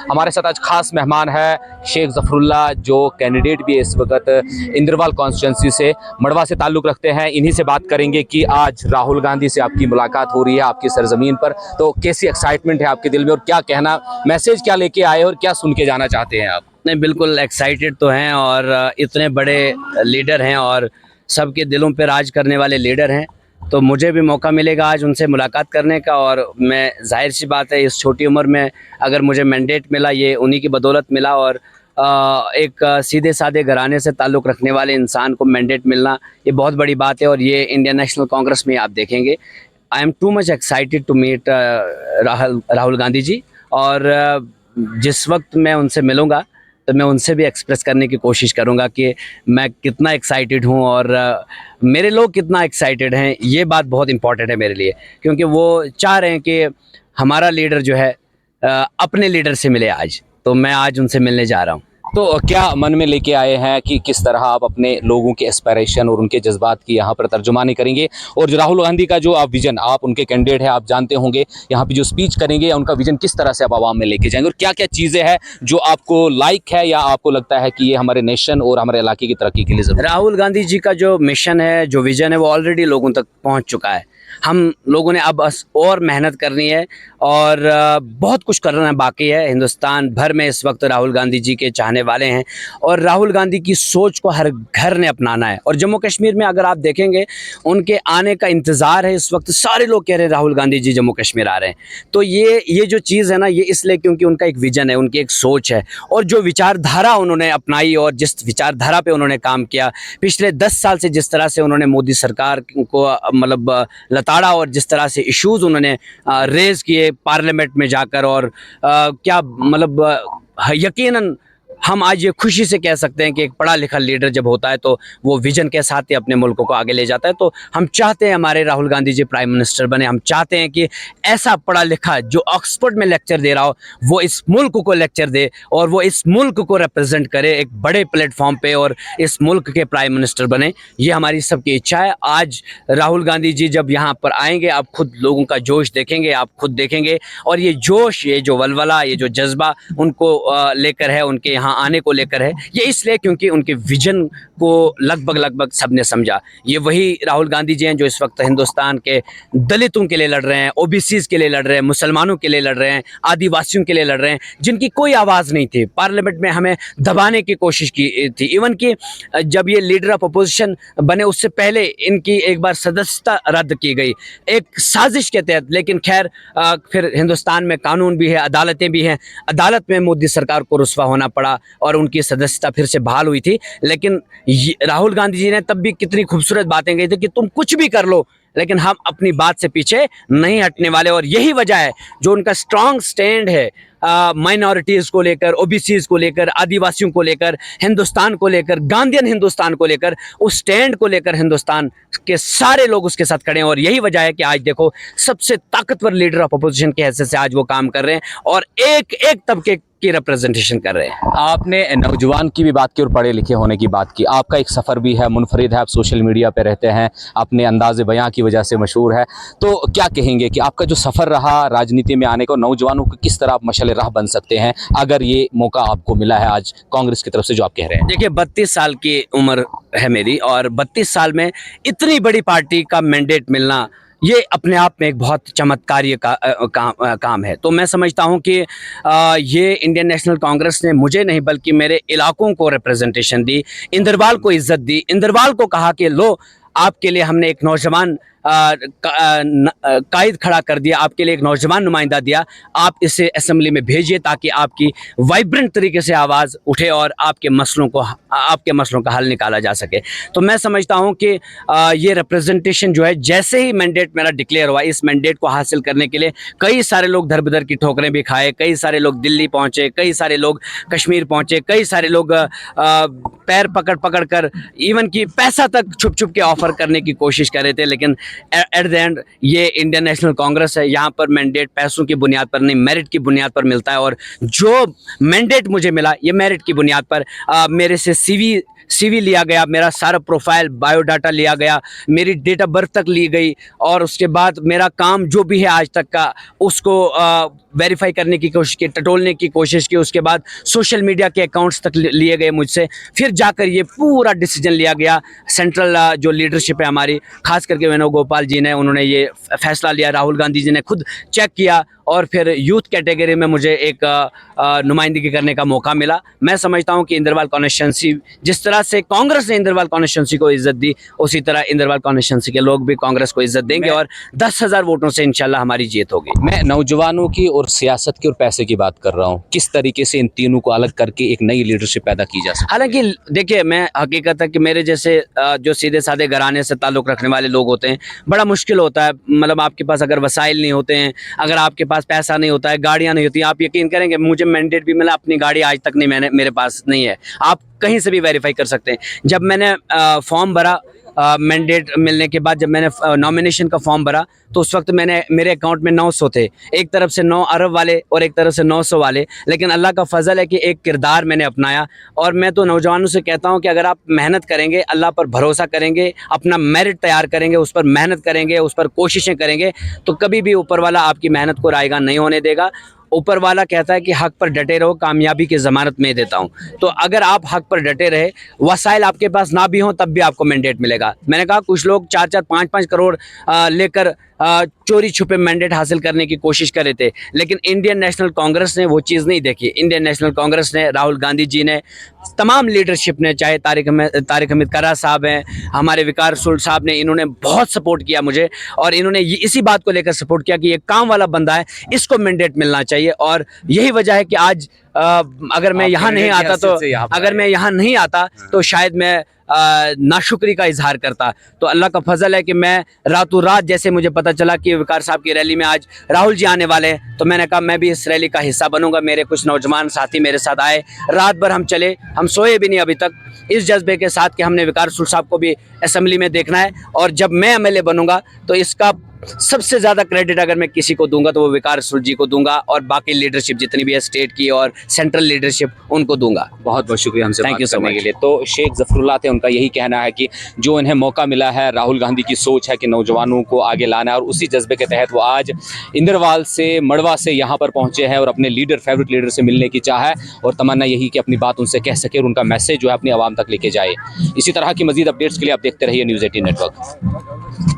हमारे साथ आज खास मेहमान है शेख ज़फ़रुल्लाह, जो कैंडिडेट भी है इस वक्त इंद्रवाल कॉन्स्टिट्यूंसी से, मड़वा से ताल्लुक़ रखते हैं। इन्हीं से बात करेंगे कि आज राहुल गांधी से आपकी मुलाकात हो रही है आपकी सरजमीन पर, तो कैसी एक्साइटमेंट है आपके दिल में और क्या कहना, मैसेज क्या लेके आए और क्या सुन के जाना चाहते हैं आप? नहीं, बिल्कुल एक्साइटेड तो हैं और इतने बड़े लीडर हैं और सबके दिलों पे राज करने वाले लीडर हैं, तो मुझे भी मौका मिलेगा आज उनसे मुलाकात करने का। और मैं, जाहिर सी बात है, इस छोटी उम्र में अगर मुझे मैंडेट मिला, ये उन्हीं की बदौलत मिला। और एक सीधे साधे घराने से ताल्लुक़ रखने वाले इंसान को मैंडेट मिलना, ये बहुत बड़ी बात है। और ये इंडियन नेशनल कांग्रेस में आप देखेंगे। I am too much excited to meet Rahul Gandhi ji. और जिस वक्त मैं उनसे मिलूँगा तो मैं उनसे भी एक्सप्रेस करने की कोशिश करूंगा कि मैं कितना एक्साइटेड हूं और मेरे लोग कितना एक्साइटेड हैं। ये बात बहुत इंपॉर्टेंट है मेरे लिए, क्योंकि वो चाह रहे हैं कि हमारा लीडर जो है अपने लीडर से मिले आज, तो मैं आज उनसे मिलने जा रहा हूं। तो क्या मन में लेके आए हैं कि किस तरह आप अपने लोगों के एस्पायरेशन और उनके जज्बात की यहाँ पर तर्जुमानी करेंगे, और जो राहुल गांधी का जो आप विजन, आप उनके कैंडिडेट हैं, आप जानते होंगे, यहाँ पे जो स्पीच करेंगे उनका विजन किस तरह से आप आवाम में लेके जाएंगे और क्या क्या चीज़ें हैं जो आपको लाइक है या आपको लगता है कि ये हमारे नेशन और हमारे इलाके की तरक्की के लिए ज़रूरी है? राहुल गांधी जी का जो मिशन है, जो विजन है, वो ऑलरेडी लोगों तक पहुंच चुका है। हम लोगों ने अब बस और मेहनत करनी है और बहुत कुछ करना बाकी है। हिंदुस्तान भर में इस वक्त राहुल गांधी जी के चाहने वाले हैं और राहुल गांधी की सोच को हर घर ने अपनाना है। और जम्मू कश्मीर में अगर आप देखेंगे, उनके आने का इंतज़ार है इस वक्त। सारे लोग कह रहे हैं राहुल गांधी जी जम्मू कश्मीर आ रहे हैं। तो ये जो चीज़ है ना, ये इसलिए क्योंकि उनका एक विजन है, उनकी एक सोच है और जो विचारधारा उन्होंने अपनाई और जिस विचारधारा पे उन्होंने काम किया पिछले 10 साल से, जिस तरह से उन्होंने मोदी सरकार को मतलब लताड़ा और जिस तरह से इश्यूज उन्होंने रेज किए पार्लियामेंट में जाकर, और क्या मतलब यकीनन हम आज ये खुशी से कह सकते हैं कि एक पढ़ा लिखा लीडर जब होता है तो वो विजन के साथ ही अपने मुल्क को आगे ले जाता है। तो हम चाहते हैं हमारे राहुल गांधी जी प्राइम मिनिस्टर बने। हम चाहते हैं कि ऐसा पढ़ा लिखा जो ऑक्सफोर्ड में लेक्चर दे रहा हो, वो इस मुल्क को लेक्चर दे और वो इस मुल्क को रिप्रेजेंट करे एक बड़े प्लेटफॉर्म पे और इस मुल्क के प्राइम मिनिस्टर बने। ये हमारी सबकी इच्छा है। आज राहुल गांधी जी जब यहाँ पर आएंगे, आप खुद लोगों का जोश देखेंगे, आप खुद देखेंगे। और ये जोश, ये जो वलवला, ये जो जज्बा उनको लेकर है, उनके यहाँ आने को लेकर है, ये इसलिए क्योंकि उनके विजन को लगभग सबने समझा। ये वही राहुल गांधी जी हैं जो इस वक्त हिंदुस्तान के दलितों के लिए लड़ रहे हैं, ओबीसीज के लिए लड़ रहे हैं, मुसलमानों के लिए लड़ रहे हैं, आदिवासियों के लिए लड़ रहे हैं, जिनकी कोई आवाज़ नहीं थी। पार्लियामेंट में हमें दबाने की कोशिश की थी। इवन कि जब ये लीडर ऑफ अपोजिशन बने उससे पहले इनकी एक बार सदस्यता रद्द की गई एक साजिश के तहत। लेकिन खैर, फिर हिंदुस्तान में कानून भी है, अदालतें भी हैं। अदालत में मोदी सरकार को रुस्वा होना पड़ा और उनकी सदस्यता फिर से बहाल हुई थी। लेकिन राहुल गांधी जी ने तब भी कितनी खूबसूरत बातें कही थी कि तुम कुछ भी कर लो, लेकिन हम अपनी बात से पीछे नहीं हटने वाले। और यही वजह है जो उनका स्ट्रांग स्टैंड है माइनॉरिटीज़ को लेकर, ओबीसीज को लेकर, आदिवासियों को लेकर, हिंदुस्तान को लेकर, गांधीयन हिंदुस्तान को लेकर, उस स्टैंड को लेकर हिंदुस्तान के सारे लोग उसके साथ खड़े हैं। और यही वजह है कि आज देखो, सबसे ताकतवर लीडर ऑफ अपोजिशन की हैसियत से आज वो काम कर रहे हैं और एक एक तबके की रिप्रेजेंटेशन कर रहे हैं। आपने नौजवान की भी बात की और पढ़े लिखे होने की बात की। आपका एक सफ़र भी है, मुनफरिद है, आप सोशल मीडिया पे रहते हैं, अपने अंदाज़े बयां की वजह से मशहूर है। तो क्या कहेंगे कि आपका जो सफ़र रहा राजनीति में आने का, नौजवानों को किस तरह आप मशाल राह बन सकते हैं अगर ये मौका आपको मिला है आज कांग्रेस की तरफ से, जो आप कह रहे हैं? देखिए, 32 साल की उम्र है मेरी और 32 साल में इतनी बड़ी पार्टी का मैंडेट मिलना, ये अपने आप में एक बहुत चमत्कारीय काम है। तो मैं समझता हूँ कि ये इंडियन नेशनल कांग्रेस ने मुझे नहीं बल्कि मेरे इलाकों को रिप्रेजेंटेशन दी, इंद्रवाल को इज्जत दी, इंद्रवाल को कहा कि लो, आपके लिए हमने एक नौजवान कायद खड़ा कर दिया, आपके लिए एक नौजवान नुमाइंदा दिया, आप इसे असेंबली में भेजिए ताकि आपकी वाइब्रेंट तरीके से आवाज़ उठे और आपके मसलों का हल निकाला जा सके। तो मैं समझता हूं कि ये रिप्रेजेंटेशन जो है, जैसे ही मैंडेट मेरा डिक्लेयर हुआ, इस मैंडेट को हासिल करने के लिए कई सारे लोग दर बदर की ठोकरें भी खाए, कई सारे लोग दिल्ली पहुंचे, कई सारे लोग कश्मीर पहुंचे, कई सारे लोग पैर पकड़ कर इवन कि पैसा तक छुप छुप के ऑफर करने की कोशिश कर रहे थे। लेकिन एट द एंड ये इंडियन नेशनल कांग्रेस है, यहाँ पर मैंडेट पैसों की बुनियाद पर नहीं, मेरिट की बुनियाद पर मिलता है। और जो मैंडेट मुझे मिला, ये मेरिट की बुनियाद पर मेरे से सीवी CV लिया गया, मेरा सारा प्रोफाइल बायोडाटा लिया गया, मेरी डेट ऑफ बर्थ तक ली गई, और उसके बाद मेरा काम जो भी है आज तक का उसको वेरीफाई करने की कोशिश की, टटोलने की कोशिश की। उसके बाद सोशल मीडिया के अकाउंट्स तक लिए गए मुझसे, फिर जाकर ये पूरा डिसीजन लिया गया। सेंट्रल जो लीडरशिप है हमारी, खास करके वेणुगोपाल जी ने, उन्होंने ये फैसला लिया, राहुल गांधी जी ने खुद चेक किया, और फिर यूथ कैटेगरी में मुझे एक नुमाइंदगी करने का मौका मिला। मैं समझता हूं कि इंद्रवाल कॉन्स्टिट्यूंसी, जिस तरह से कांग्रेस ने इंद्रवाल कॉन्स्टिट्यूंसी को इज्जत दी, उसी तरह इंद्रवाल कॉन्स्टिट्यूंसी के लोग भी कांग्रेस को इज्जत देंगे, और 10,000 वोटों से इंशाल्लाह हमारी जीत होगी। मैं नौजवानों की और सियासत की और पैसे की बात कर रहा हूँ, किस तरीके से इन तीनों को अलग करके एक नई लीडरशिप पैदा की जा सकती हालांकि देखिए, मैं हकीकत है कि मेरे जैसे जो सीधे साधे घराने से ताल्लुक़ रखने वाले लोग होते हैं, बड़ा मुश्किल होता है। मतलब आपके पास अगर वसाइल नहीं होते हैं, अगर आपके पास पैसा नहीं होता है, गाड़ियाँ नहीं होती, आप यकीन करेंगे मुझे मैंडेट भी मिला, अपनी गाड़ी आज तक नहीं, मेरे पास नहीं है। आप कहीं से भी वेरीफाई कर सकते हैं। जब मैंने फॉर्म भरा, मैंडेट मिलने के बाद जब मैंने नॉमिनेशन का फॉर्म भरा, तो उस वक्त मेरे अकाउंट में 900 थे, एक तरफ से 9 अरब वाले और एक तरफ से 900 वाले। लेकिन अल्लाह का फजल है कि एक किरदार मैंने अपनाया, और मैं तो नौजवानों से कहता हूं कि अगर आप मेहनत करेंगे, अल्लाह पर भरोसा करेंगे, अपना मेरिट तैयार करेंगे, उस पर मेहनत करेंगे, उस पर कोशिशें करेंगे, तो कभी भी ऊपर वाला आपकी मेहनत को रायगा नहीं होने देगा। ऊपर वाला कहता है कि हक पर डटे रहो, कामयाबी की ज़मानत मैं देता हूं। तो अगर आप हक पर डटे रहे, वसाइल आपके पास ना भी हों, तब भी आपको मैंडेट मिलेगा। मैंने कहा कुछ लोग 4-4, 5-5 करोड़ लेकर चोरी छुपे मैंडेट हासिल करने की कोशिश कर रहे थे, लेकिन इंडियन नेशनल कांग्रेस ने वो चीज़ नहीं देखी। इंडियन नेशनल कांग्रेस ने, राहुल गांधी जी ने, तमाम लीडरशिप ने, चाहे तारिक हमीद कर्रा साहब हैं, हमारे विकार सुल्तान साहब ने, इन्होंने बहुत सपोर्ट किया मुझे, और इन्होंने इसी बात को लेकर सपोर्ट किया कि ये काम वाला बंदा है, इसको मैंडेट मिलना चाहिए। और यही वजह है कि आज अगर मैं यहाँ नहीं आता, तो अगर मैं यहाँ नहीं आता तो शायद मैं नाशुक्री का इजहार करता। तो अल्लाह का फजल है कि मैं रातों रात, जैसे मुझे पता चला कि विकार साहब की रैली में आज राहुल जी आने वाले हैं, तो मैंने कहा मैं भी इस रैली का हिस्सा बनूंगा। मेरे कुछ नौजवान साथी मेरे साथ आए, रात भर हम चले, हम सोए भी नहीं अभी तक, इस जज्बे के साथ कि हमने विकार सुल्तान साहब को भी असेंबली में देखना है, और जब मैं MLA बनूंगा तो इसका सबसे ज़्यादा क्रेडिट अगर मैं किसी को दूंगा तो वो विकार सुल्तान जी को दूंगा, और बाकी लीडरशिप जितनी भी है स्टेट की और सेंट्रल लीडरशिप, उनको दूंगा। बहुत बहुत शुक्रिया हमसे Thank बात you so करने much. के लिए। तो शेख जफरुल्लाह थे, उनका यही कहना है कि जो इन्हें मौका मिला है, राहुल गांधी की सोच है कि नौजवानों को आगे लाना है, और उसी जज्बे के तहत वो आज इंद्रवाल से, मड़वा से यहाँ पर पहुँचे हैं, और अपने लीडर, फेवरेट लीडर से मिलने की चाह है, और तमन्ना यही कि अपनी बात उनसे कह सके और उनका मैसेज जो है अपनी आवाम तक लेके जाए। इसी तरह की मजीद अपडेट्स के लिए आप देखते रहिए News 18 नेटवर्क।